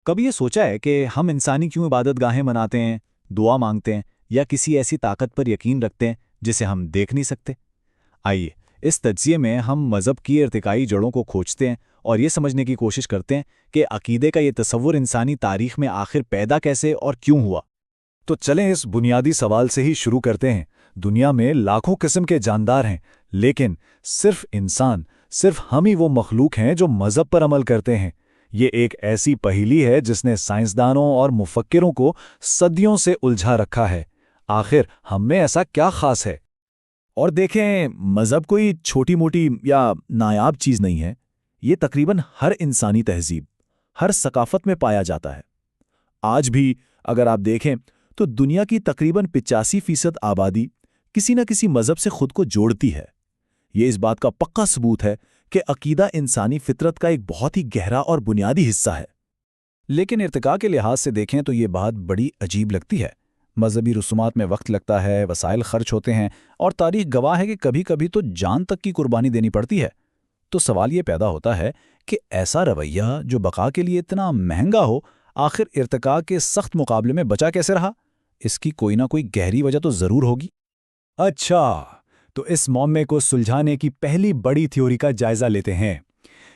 کبھی یہ سوچا ہے کہ ہم انسانی کیوں عبادت گاہیں مناتے ہیں، دعا مانگتے ہیں یا کسی ایسی طاقت پر یقین رکھتے ہیں جسے ہم دیکھ نہیں سکتے؟ آئیے اس تجزیے میں ہم مذہب کی ارتقائی جڑوں کو کھوجتے ہیں اور یہ سمجھنے کی کوشش کرتے ہیں کہ عقیدے کا یہ تصور انسانی تاریخ میں آخر پیدا کیسے اور کیوں ہوا۔ تو چلیں اس بنیادی سوال سے ہی شروع کرتے ہیں۔ دنیا میں لاکھوں قسم کے جاندار ہیں، لیکن صرف ہم ہی وہ مخلوق ہیں جو مذہب پر عمل کرتے ہیں۔ یہ ایک ایسی پہیلی ہے جس نے سائنسدانوں اور مفکروں کو صدیوں سے الجھا رکھا ہے۔ آخر ہم میں ایسا کیا خاص ہے؟ اور دیکھیں، مذہب کوئی چھوٹی موٹی یا نایاب چیز نہیں ہے۔ یہ تقریباً ہر انسانی تہذیب، ہر ثقافت میں پایا جاتا ہے۔ آج بھی اگر آپ دیکھیں تو دنیا کی تقریباً 85% آبادی کسی نہ کسی مذہب سے خود کو جوڑتی ہے۔ یہ اس بات کا پکا ثبوت ہے کہ عقیدہ انسانی فطرت کا ایک بہت ہی گہرا اور بنیادی حصہ ہے۔ لیکن ارتقاء کے لحاظ سے دیکھیں تو یہ بات بڑی عجیب لگتی ہے۔ مذہبی رسومات میں وقت لگتا ہے، وسائل خرچ ہوتے ہیں، اور تاریخ گواہ ہے کہ کبھی کبھی تو جان تک کی قربانی دینی پڑتی ہے۔ تو سوال یہ پیدا ہوتا ہے کہ ایسا رویہ جو بقا کے لیے اتنا مہنگا ہو، آخر ارتقاء کے سخت مقابلے میں بچا کیسے رہا؟ اس کی کوئی نہ کوئی گہری وجہ تو ضرور ہوگی۔ اچھا، تو اس معمے کو سلجھانے کی پہلی بڑی تھیوری کا جائزہ لیتے ہیں۔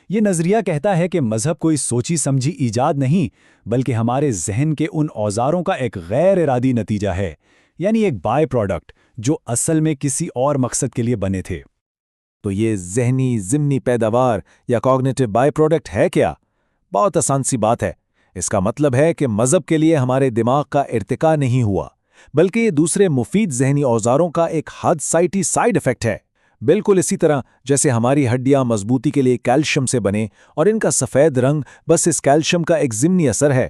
یہ نظریہ کہتا ہے کہ مذہب کوئی سوچی سمجھی ایجاد نہیں، بلکہ ہمارے ذہن کے ان اوزاروں کا ایک غیر ارادی نتیجہ ہے، یعنی ایک بائی پروڈکٹ جو اصل میں کسی اور مقصد کے لیے بنے تھے۔ تو یہ ذہنی ضمنی پیداوار یا کوگنیٹو بائی پروڈکٹ ہے کیا؟ بہت آسان سی بات ہے۔ اس کا مطلب ہے کہ مذہب کے لیے ہمارے دماغ کا ارتقاء نہیں ہوا، بلکہ یہ دوسرے مفید ذہنی اوزاروں کا ایک حد سائٹی سائیڈ ایفیکٹ ہے۔ بالکل اسی طرح جیسے ہماری ہڈیاں مضبوطی کے لیے کیلشیم سے بنے اور ان کا سفید رنگ بس اس کیلشیم کا ایک ضمنی اثر ہے۔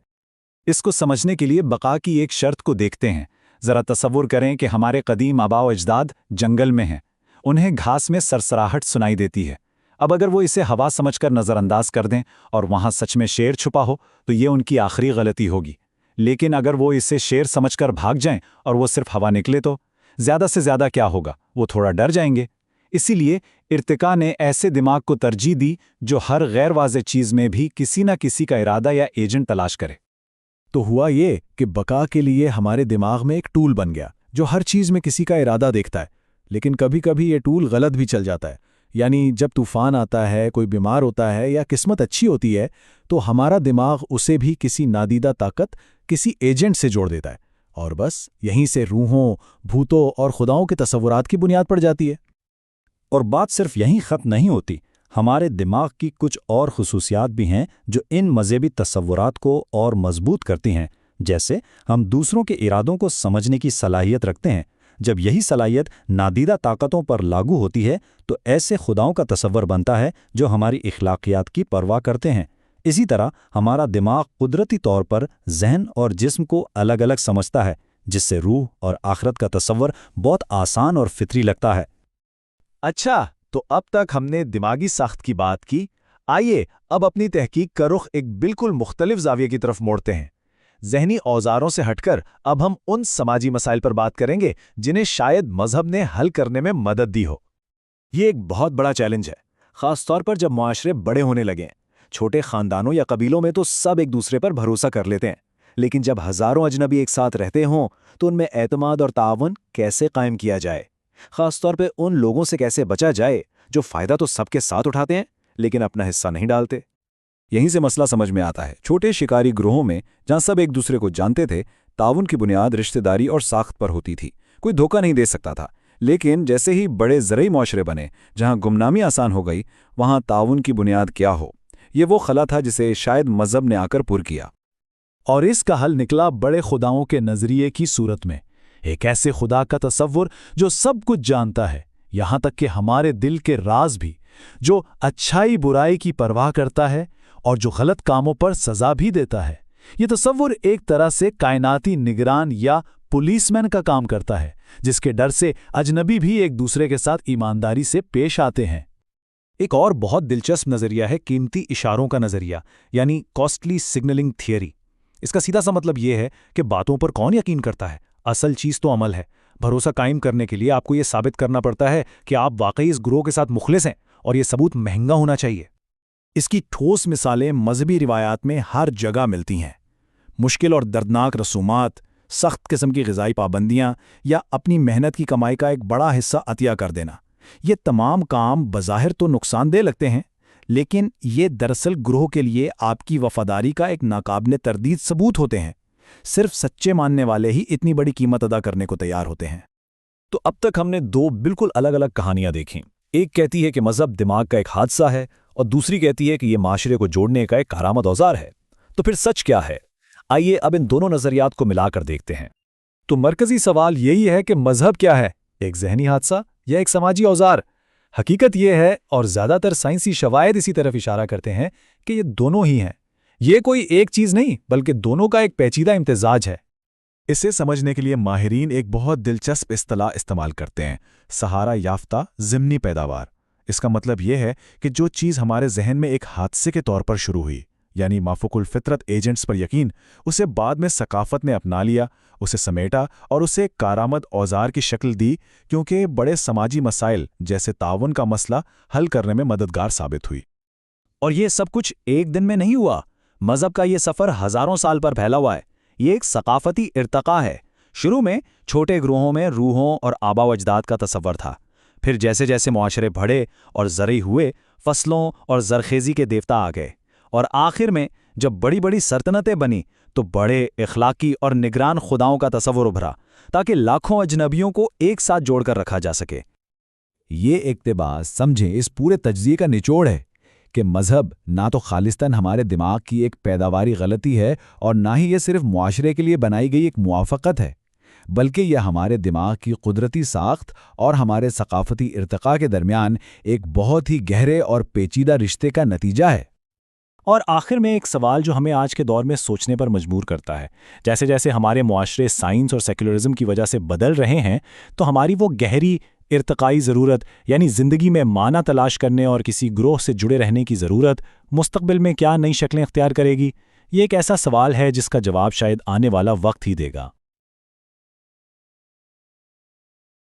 اس کو سمجھنے کے لیے بقا کی ایک شرط کو دیکھتے ہیں۔ ذرا تصور کریں کہ ہمارے قدیم آباء و اجداد جنگل میں ہیں، انہیں گھاس میں سرسراہٹ سنائی دیتی ہے۔ اب اگر وہ اسے ہوا سمجھ کر نظر انداز کر دیں اور وہاں سچ میں شیر چھپا ہو تو یہ ان کی آخری غلطی ہوگی۔ لیکن اگر وہ اسے شیر سمجھ کر بھاگ جائیں اور وہ صرف ہوا نکلے تو زیادہ سے زیادہ کیا ہوگا؟ وہ تھوڑا ڈر جائیں گے۔ اسی لیے ارتقاء نے ایسے دماغ کو ترجیح دی جو ہر غیر واضح چیز میں بھی کسی نہ کسی کا ارادہ یا ایجنٹ تلاش کرے۔ تو ہوا یہ کہ بقا کے لیے ہمارے دماغ میں ایک ٹول بن گیا جو ہر چیز میں کسی کا ارادہ دیکھتا ہے، لیکن کبھی کبھی یہ ٹول غلط بھی چل جاتا ہے۔ یعنی جب طوفان آتا ہے، کوئی بیمار ہوتا ہے یا قسمت اچھی ہوتی ہے تو ہمارا دماغ اسے بھی کسی نادیدہ طاقت، کسی ایجنٹ سے جوڑ دیتا ہے، اور بس یہیں سے روحوں، بھوتوں اور خداؤں کے تصورات کی بنیاد پڑ جاتی ہے۔ اور بات صرف یہیں ختم نہیں ہوتی۔ ہمارے دماغ کی کچھ اور خصوصیات بھی ہیں جو ان مذہبی تصورات کو اور مضبوط کرتی ہیں۔ جیسے ہم دوسروں کے ارادوں کو سمجھنے کی صلاحیت رکھتے ہیں۔ جب یہی صلاحیت نادیدہ طاقتوں پر لاگو ہوتی ہے تو ایسے خداؤں کا تصور بنتا ہے جو ہماری اخلاقیات کی پرواہ کرتے ہیں۔ اسی طرح ہمارا دماغ قدرتی طور پر ذہن اور جسم کو الگ الگ سمجھتا ہے، جس سے روح اور آخرت کا تصور بہت آسان اور فطری لگتا ہے۔ اچھا، تو اب تک ہم نے دماغی ساخت کی بات کی۔ آئیے اب اپنی تحقیق کا رخ ایک بالکل مختلف زاویے کی طرف موڑتے ہیں۔ ذہنی اوزاروں سے ہٹ کر اب ہم ان سماجی مسائل پر بات کریں گے جنہیں شاید مذہب نے حل کرنے میں مدد دی ہو۔ یہ ایک بہت بڑا چیلنج ہے، خاص طور پر جب معاشرے بڑے ہونے لگیں۔ چھوٹے خاندانوں یا قبیلوں میں تو سب ایک دوسرے پر بھروسہ کر لیتے ہیں، لیکن جب ہزاروں اجنبی ایک ساتھ رہتے ہوں تو ان میں اعتماد اور تعاون کیسے قائم کیا جائے؟ خاص طور پہ ان لوگوں سے کیسے بچا جائے جو فائدہ تو سب کے ساتھ اٹھاتے ہیں لیکن اپنا حصہ نہیں ڈالتے؟ یہیں سے مسئلہ سمجھ میں آتا ہے۔ چھوٹے شکاری گروہوں میں جہاں سب ایک دوسرے کو جانتے تھے، تعاون کی بنیاد رشتہ داری اور ساخت پر ہوتی تھی۔ کوئی دھوکہ نہیں دے سکتا تھا۔ لیکن جیسے ہی بڑے زرعی معاشرے بنے جہاں گمنامی آسان ہو گئی، وہاں تعاون کی بنیاد کیا ہو؟ یہ وہ خلا تھا جسے شاید مذہب نے آ کر پر کیا۔ اور اس کا حل نکلا بڑے خداؤں کے نظریے کی صورت میں۔ ایک ایسے خدا کا تصور جو سب کچھ جانتا ہے، یہاں تک کہ ہمارے دل کے راز بھی، جو اچھائی برائی کی پرواہ کرتا ہے اور جو غلط کاموں پر سزا بھی دیتا ہے۔ یہ تصور ایک طرح سے کائناتی نگران یا پولیس مین کا کام کرتا ہے، جس کے ڈر سے اجنبی بھی ایک دوسرے کے ساتھ ایمانداری سے پیش آتے ہیں۔ ایک اور بہت دلچسپ نظریہ ہے قیمتی اشاروں کا نظریہ، یعنی کاسٹلی سگنلنگ تھیوری۔ اس کا سیدھا سا مطلب یہ ہے کہ باتوں پر کون یقین کرتا ہے؟ اصل چیز تو عمل ہے۔ بھروسہ قائم کرنے کے لیے آپ کو یہ ثابت کرنا پڑتا ہے کہ آپ واقعی اس گروہ کے ساتھ مخلص ہیں، اور یہ ثبوت مہنگا ہونا چاہیے۔ اس کی ٹھوس مثالیں مذہبی روایات میں ہر جگہ ملتی ہیں۔ مشکل اور دردناک رسومات، سخت قسم کی غذائی پابندیاں یا اپنی محنت کی کمائی کا ایک بڑا حصہ عطیہ کر دینا، یہ تمام کام بظاہر تو نقصان دہ لگتے ہیں، لیکن یہ دراصل گروہ کے لیے آپ کی وفاداری کا ایک ناقابل تردید ثبوت ہوتے ہیں۔ صرف سچے ماننے والے ہی اتنی بڑی قیمت ادا کرنے کو تیار ہوتے ہیں۔ تو اب تک ہم نے دو بالکل الگ الگ کہانیاں دیکھیں۔ ایک کہتی ہے کہ مذہب دماغ کا ایک حادثہ ہے اور دوسری کہتی ہے کہ یہ معاشرے کو جوڑنے کا ایک کارآمد اوزار ہے۔ تو پھر سچ کیا ہے؟ آئیے اب ان دونوں نظریات کو ملا کر دیکھتے ہیں۔ تو مرکزی سوال یہی ہے کہ مذہب کیا ہے، ایک ذہنی حادثہ یا ایک سماجی اوزار؟ حقیقت یہ ہے، اور زیادہ تر سائنسی شواہد اسی طرف اشارہ کرتے ہیں، کہ یہ دونوں ہی ہیں۔ یہ کوئی ایک چیز نہیں، بلکہ دونوں کا ایک پیچیدہ امتزاج ہے۔ اسے سمجھنے کے لیے ماہرین ایک بہت دلچسپ اصطلاح استعمال کرتے ہیں، سہارا یافتہ ضمنی پیداوار۔ اس کا مطلب یہ ہے کہ جو چیز ہمارے ذہن میں ایک حادثے کے طور پر شروع ہوئی، یعنی مافوق الفطرت ایجنٹس پر یقین، اسے بعد میں ثقافت نے اپنا لیا، اسے سمیٹا اور اسے ایک کارآمد اوزار کی شکل دی، کیونکہ بڑے سماجی مسائل جیسے تعاون کا مسئلہ حل کرنے میں مددگار ثابت ہوئی۔ اور یہ سب کچھ ایک دن میں نہیں ہوا۔ مذہب کا یہ سفر ہزاروں سال پر پھیلا ہوا ہے۔ یہ ایک ثقافتی ارتقاء ہے۔ شروع میں چھوٹے گروہوں میں روحوں اور آبا و اجداد کا تصور تھا، پھر جیسے جیسے معاشرے بڑھے اور زرعی ہوئے، فصلوں اور زرخیزی کے دیوتا آ گئے، اور آخر میں جب بڑی بڑی سلطنتیں بنی تو بڑے اخلاقی اور نگران خداؤں کا تصور ابھرا، تاکہ لاکھوں اجنبیوں کو ایک ساتھ جوڑ کر رکھا جا سکے۔ یہ اقتباس سمجھیں اس پورے تجزیے کا نچوڑ ہے کہ مذہب نہ تو خالصتاً ہمارے دماغ کی ایک پیداواری غلطی ہے، اور نہ ہی یہ صرف معاشرے کے لیے بنائی گئی ایک موافقت ہے، بلکہ یہ ہمارے دماغ کی قدرتی ساخت اور ہمارے ثقافتی ارتقاء کے درمیان ایک بہت ہی گہرے اور پیچیدہ رشتے کا نتیجہ ہے۔ اور آخر میں ایک سوال جو ہمیں آج کے دور میں سوچنے پر مجبور کرتا ہے، جیسے جیسے ہمارے معاشرے سائنس اور سیکولرزم کی وجہ سے بدل رہے ہیں، تو ہماری وہ گہری ارتقائی ضرورت، یعنی زندگی میں معنی تلاش کرنے اور کسی گروہ سے جڑے رہنے کی ضرورت، مستقبل میں کیا نئی شکلیں اختیار کرے گی؟ یہ ایک ایسا سوال ہے جس کا جواب شاید آنے والا وقت ہی دے گا۔